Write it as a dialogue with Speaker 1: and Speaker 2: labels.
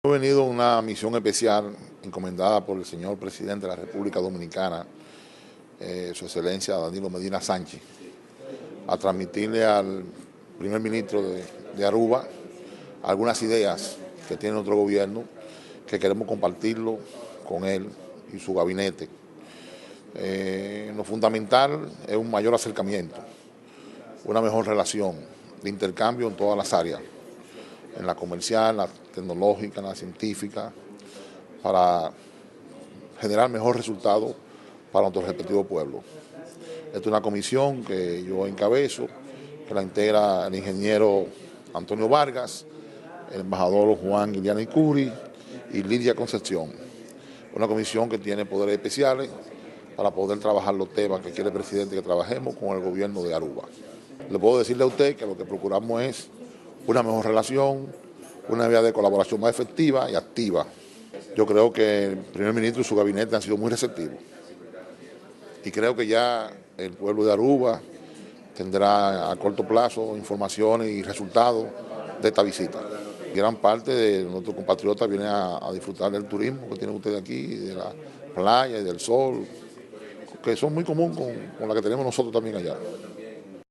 Speaker 1: He venido a una misión especial encomendada por el señor presidente de la República Dominicana, su excelencia Danilo Medina Sánchez, a transmitirle al primer ministro de Aruba algunas ideas que tiene nuestro gobierno que queremos compartirlo con él y su gabinete. Lo fundamental es un mayor acercamiento, una mejor relación de intercambio en todas las áreas, en la comercial, en la tecnológica, en la científica, para generar mejor resultado para nuestros respectivos pueblos. Esta es una comisión que yo encabezo, que la integra el ingeniero Antonio Vargas, el embajador Juan Guiliana Icuri y Lidia Concepción. Una comisión que tiene poderes especiales para poder trabajar los temas que quiere el presidente que trabajemos con el gobierno de Aruba. Le puedo decirle a usted que lo que procuramos es una mejor relación, una vía de colaboración más efectiva y activa. Yo creo que el primer ministro y su gabinete han sido muy receptivos y creo que ya el pueblo de Aruba tendrá a corto plazo informaciones y resultados de esta visita. Gran parte de nuestros compatriotas vienen a disfrutar del turismo que tienen ustedes aquí, de la playa y del sol, que son muy comunes con la que tenemos nosotros también allá.